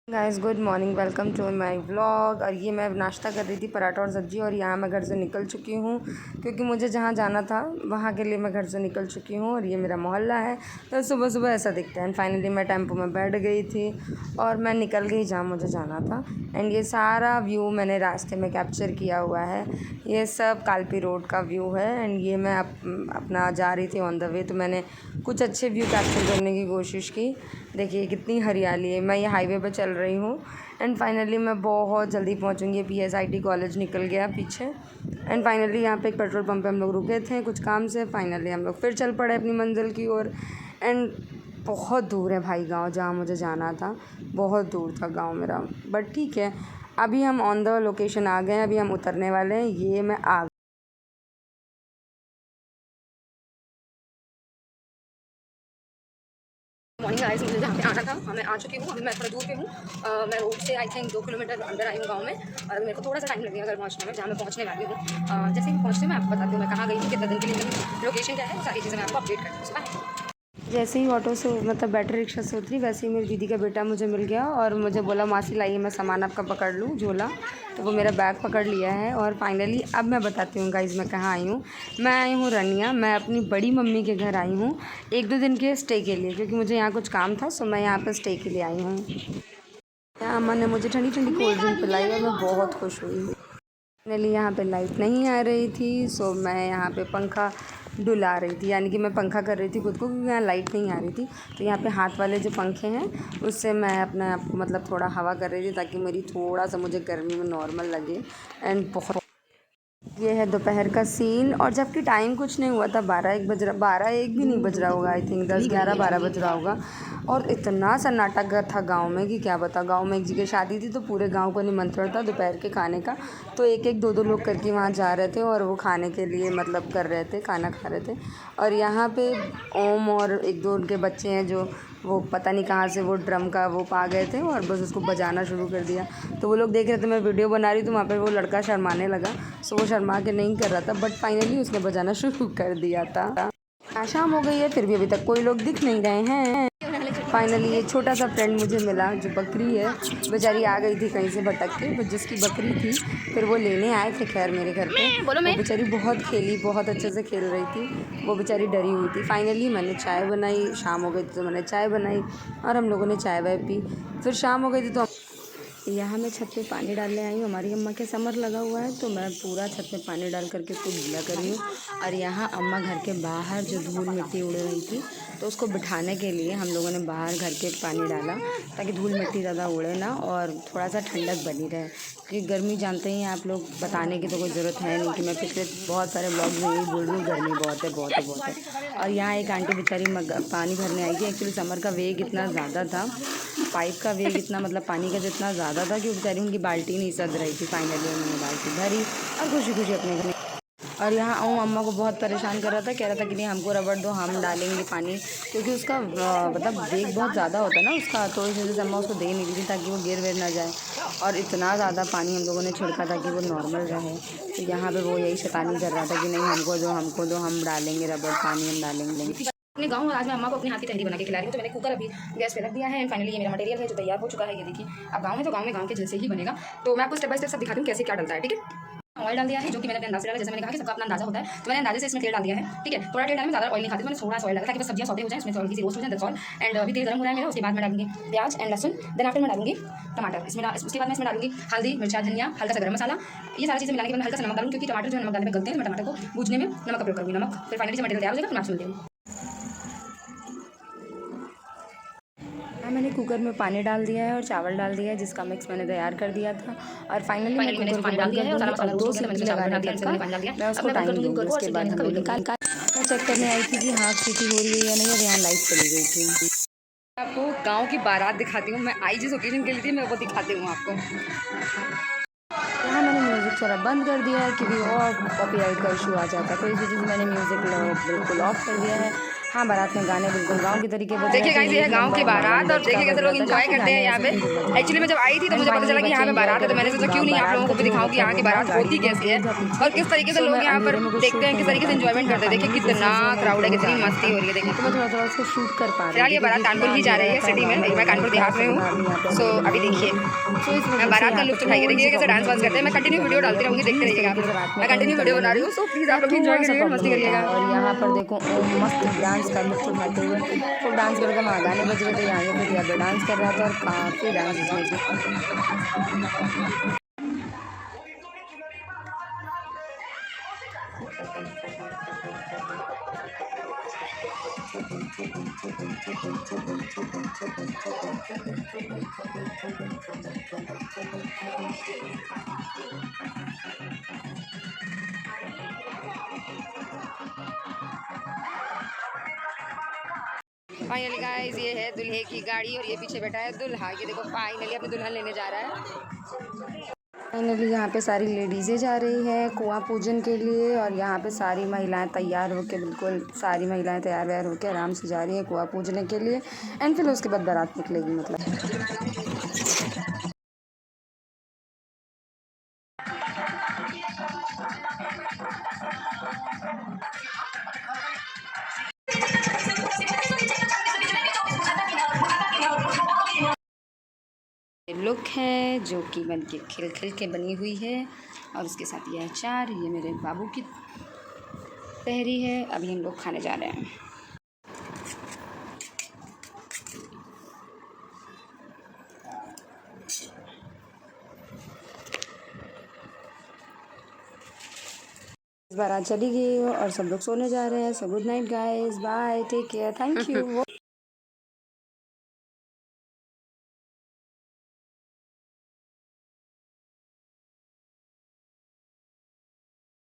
Guys good morning, welcome to my vlog. और ये मैं नाश्ता कर रही थी, पराठा और सब्ज़ी। और यहाँ मैं घर से निकल चुकी हूँ क्योंकि मुझे जहाँ जाना था वहाँ के लिए मैं घर से निकल चुकी हूँ। और ये मेरा मोहल्ला है, तो सुबह सुबह ऐसा दिखता है। एंड फाइनली मैं टेम्पो में बैठ गई थी और मैं निकल गई जहाँ मुझे जाना था। एंड ये सारा व्यू मैंने रास्ते में कैप्चर किया हुआ है। ये सब कालपी रोड का व्यू है। एंड ये मैं अपना जा रही थी ऑन द वे, तो मैंने कुछ अच्छे व्यू कैप्चर करने की कोशिश की। देखिए कितनी हरियाली है। मैं ये हाईवे पर चल रही हूँ एंड फाइनली मैं बहुत जल्दी पहुँचूँगी। PSIT कॉलेज निकल गया पीछे। एंड फाइनली यहाँ पे एक पेट्रोल पंप पे हम लोग रुके थे कुछ काम से। फाइनली हम लोग फिर चल पड़े अपनी मंजिल की ओर। एंड बहुत दूर है भाई गांव, जहाँ मुझे जाना था बहुत दूर था गांव मेरा, बट ठीक है। अभी हम ऑन द लोकेशन आ गए हैं, अभी हम उतरने वाले हैं। ये मैं आ मॉर्निंग गाइस, मुझे जहाँ पे आना था मैं आ चुकी हूँ। अभी मैं थोड़ा दूर पे हूँ। मैं रोड से आई थिंक 2 किलोमीटर अंदर आई हूँ गाँव में। और मेरे को थोड़ा सा टाइम लगेगा घर पहुँचने में, जहाँ मैं पहुँचने वाली हूँ। जैसे ही पहुँचते मैं आपको बताती हूँ मैं कहाँ गई हूँ, कितने दिन के लिए मेरी लोकेशन क्या है, सारी चीज़ें मैं आपको अपडेट करती हूँ। जैसे ही ऑटो से मतलब बैटरी रिक्शा से उतरी, वैसे ही मेरी दीदी का बेटा मुझे मिल गया और मुझे बोला मासी लाइए मैं सामान आपका पकड़ लूँ झोला। तो वो मेरा बैग पकड़ लिया है। और फाइनली अब मैं बताती हूँ गाइज़ मैं कहाँ आई हूँ। मैं आई हूँ रनिया। मैं अपनी बड़ी मम्मी के घर आई हूँ 1-2 दिन के स्टे के लिए, क्योंकि मुझे यहाँ कुछ काम था। सो मैं यहाँ पर स्टे के लिए आई हूँ। यहाँ अम्मा ने मुझे ठंडी ठंडी कोल्ड ड्रिंक पिलाई और मैं बहुत खुश हुई। फाइनली यहाँ पे लाइट नहीं आ रही थी, सो मैं यहाँ पे पंखा डुला रही थी, यानी कि मैं पंखा कर रही थी खुद को, क्योंकि यहाँ लाइट नहीं आ रही थी। तो यहाँ पे हाथ वाले जो पंखे हैं उससे मैं अपना मतलब थोड़ा हवा कर रही थी, ताकि मेरी थोड़ा सा मुझे गर्मी में नॉर्मल लगे। एंड बहुत ये है दोपहर का सीन। और जबकि टाइम कुछ नहीं हुआ था, 12-1 बज रहा, 12-1 भी नहीं बज रहा होगा, आई थिंक 10-11-12 बज रहा होगा। और इतना सन्नाटा घर था गांव में कि क्या बता। गांव में एक जगह शादी थी, तो पूरे गांव को निमंत्रण था दोपहर के खाने का। तो एक एक दो दो लोग करके वहाँ जा रहे थे और वो खाने के लिए मतलब कर रहे थे, खाना खा रहे थे। और यहाँ पे ओम और एक दो उनके बच्चे हैं जो वो पता नहीं कहाँ से वो ड्रम का वो पा गए थे और बस उसको बजाना शुरू कर दिया। तो वो लोग देख रहे थे मैं वीडियो बना रही, तो वहाँ पे वो लड़का शर्माने लगा। सो वो शर्मा के नहीं कर रहा था, बट फाइनली उसने बजाना शुरू कर दिया था। शाम हो गई है, फिर भी अभी तक कोई लोग दिख नहीं रहे हैं। फाइनली ये छोटा सा फ्रेंड मुझे मिला जो बकरी है, बेचारी आ गई थी कहीं से भटक के, बट जिसकी बकरी थी फिर वो लेने आए थे खैर मेरे घर पे। वो बेचारी बहुत खेली, बहुत अच्छे से खेल रही थी, वो बेचारी डरी हुई थी। फाइनली मैंने चाय बनाई, शाम हो गई थी तो मैंने चाय बनाई और हम लोगों ने चाय वाय पी। फिर शाम हो गई थी तो यहाँ मैं छत पे पानी डालने आई हूँ। हमारी अम्मा के समर लगा हुआ है, तो मैं पूरा छत में पानी डाल करके इसको गीला कर रही हूँ। और यहाँ अम्मा घर के बाहर जो धूल मिट्टी उड़ रही थी, तो उसको बिठाने के लिए हम लोगों ने बाहर घर के पानी डाला, ताकि धूल मिट्टी ज़्यादा उड़े ना और थोड़ा सा ठंडक बनी रहे। क्योंकि गर्मी जानते ही आप लोग, बताने की तो कोई ज़रूरत है नहीं कि मैं पिछले बहुत सारे ब्लॉग्स में यही बोल रही हूँ, गर्मी बहुत है बहुत है बहुत है। और यहाँ एक आंटी बेचारी पानी भरने आई थी। एक्चुअली समर का वेग इतना ज़्यादा था, पाइप का वेग इतना मतलब पानी का जितना ज़्यादा था, कि वो बेचारी उनकी बाल्टी नहीं सद रही थी। फाइनली उन्होंने बाल्टी भरी और खुशी खुशी अपने घर। और यहाँ अम्मा को बहुत परेशान कर रहा था, कह रहा था कि नहीं हमको रबड़ दो, हम डालेंगे पानी, क्योंकि उसका मतलब वेग बहुत ज़्यादा होता है ना उसका, तो इस वजह से अम्मा उसको दे नहीं रही थी ताकि वो गिर वेर ना जाए। और इतना ज़्यादा पानी हम लोगों ने छिड़का था कि वो नॉर्मल रहे। तो यहाँ पे वो यही शैतानी कर रहा था कि नहीं हमको दो, हम डालेंगे रबड़ पानी, हम डालेंगे। अपने गाँव और आज मैं अम्मा को अपने हाथ की तहरी बना के खिला रही हूँ। तो मैंने कुकर अभी गैस पे रख दिया है। एंड फाइनली ये मेरा मटेरियल है जो तैयार हो चुका है। ये देखिए, अब गाँव में तो गाँव के जैसे ही बनेगा। तो मैं आपको स्टेप बाय स्टेप सब दिखाती हूँ कैसे क्या डलता है, ठीक है। ऑयल डाल दिया है, जो कि मैंने अपने अंदाज़ से डाला, जैसे मैंने कहा कि सबका अपना अंदाजा होता है। तो मैंने अंदाजे से इसमें तेल डाल दिया है, ठीक है। थोड़ा तेल डालने में, ज़्यादा ऑयल नहीं खाती, मैंने थोड़ा सा ऑयल डाला ताकि बस सब्जियां सौटे हो जाए, इसमें थोड़ी सी रोस्ट हो जाए, दैट्स ऑल। एंड अभी तेल गर्म हो रहा है मेरा। उसके बाद मैं डालूंगी प्याज एंड लहसुन, देन आफ्टर मैं डालूंगी टमाटर। उसके बाद मैं इसमें डालूंगी हल्दी, मिर्चा, धनिया, हल्का सा गरम मसाला। ये सारी चीज़ें मिलाने के बाद हल्का सा नमक डालूंगी, क्योंकि टमाटर जो नमक डालने में गलते हैं, तो मैं टमाटर को भूजने में नमक का प्रयोग करूँगी। नमक फिर फाइनली मटेरियल तैयार हो जाएगा तो मैं आपसे मिलती हूँ। मैंने कुकर में पानी डाल दिया है और चावल डाल दिया है, जिसका मिक्स मैंने तैयार कर दिया था। और फाइनली मैं कुकर को बंद कर दूँगी और 2 सीटी लगाने तक मैं उसको टाइम दूँगी। उसके बाद हम लोग निकाल मैं चेक करने आई थी कि हाँ सीटी हो रही है या नहीं, और यहाँ लाइट चली गई थी। आपको गांव की बारात दिखाती हूँ। मैं आई जिस ओकेजन के लिए थी, मैं वो दिखाती हूँ आपको। यहाँ मैंने म्यूज़िक थोड़ा बंद कर दिया है, क्योंकि और कॉपीराइट का इशू आ जाता है, तो इस वजह से मैंने म्यूज़िक बिल्कुल ऑफ कर दिया है। हाँ, बारात में गाने बिल्कुल गाँव के तरीके बज रहे देखिए थे, गाइस ये है एक गांव की नंबर बारात और बैंड देखिए कैसे लोग बज रहा था, एंजॉय काफ़ी करते हैं गाने यहाँ ऐसे पे। थे जो बज रहे एक्चुअली थे। मैं जब आई थी तो एंड मुझे पता फाइनली चला कि यहाँ पे बच्चे बारात है, तो एंजॉय मैंने कर सोचा रहे क्यों थे। नहीं आप लोगों को बारात भी का जो दिखाऊं कि यहाँ की वो था बारात गाड़ी होती में कैसी है गेट था पीछे, और किस तरीके से सो लोग मैं यहाँ पर अंधेरे में कुछ देखते शूट हैं, नहीं किस कर तरीके से पा रही इंजॉयमेंट थी। हाँ, करते हैं। देखिए फाइनली जैसे कितना जैसे मैं क्राउड है, ऊपर कितनी जा रही मस्ती थी हो रही है देखिए। तो मैं थोड़ा-थोड़ा उसको शूट कर पा रही फिलहाल थी ये बारात क्योंकि कानपुर इतना ही जा अंधेरा रही है था, सिटी में, गाँव में मैं लोग कानपुर रहते हैं, देहात ऐसे में बता रहे हैं यहाँ पे हूँ। सो अवेलेबल अभी नहीं देखिए, है। सो इस मैं वजह से बारात का यहाँ पे लुत्फ उठाइए, देखिए थोड़ी-सी कैसे प्रॉब्लम डांस है वांस कि करते हैं। मैं लोकेशन की कंटिन्यू वीडियो प्रॉब्लम डालती है, रहूँगी, कुछ भी देखते इस रहिएगा आप तरीके से लोग। रात में मैं कहीं कंटिन्यू निकलने वीडियो बना रही लगी। हूँ, सो प्लीज़ आप लोग भी इंजॉय थोड़ा-सा करिएगा, प्रॉब्लम मस्ती होता करिएगा। है और यहाँ पर देखो मस्त डांस का लुत्फ उठाते हुए खूब डांस करके वहाँ गाने बज रहे थे, यहाँ पे दिया पे डांस कर रहा था और काफ़ी डांस इसमें की। फाइनली गाइस ये है दूल्हे की गाड़ी और ये पीछे बैठा है दूल्हा। ये देखो फाइनली अपने दुल्हन लेने जा रहा है। फाइनली यहाँ पे सारी लेडीज़ें जा रही हैं कुआं पूजन के लिए और यहाँ पे सारी महिलाएं तैयार होके बिल्कुल सारी महिलाएं तैयार व्यार होके आराम से जा रही हैं कुआं पूजने के लिए। एंड फिर उसके बाद बारात निकलेगी मतलब। लुक है जो कि बन के खिल खिल के बनी हुई है और उसके साथ ये अचार, ये मेरे बाबू की तहरी है। अभी हम लोग खाने जा रहे हैं। बारात चली गई और सब लोग सोने जा रहे हैं। So good night guys, bye, take care, thank you.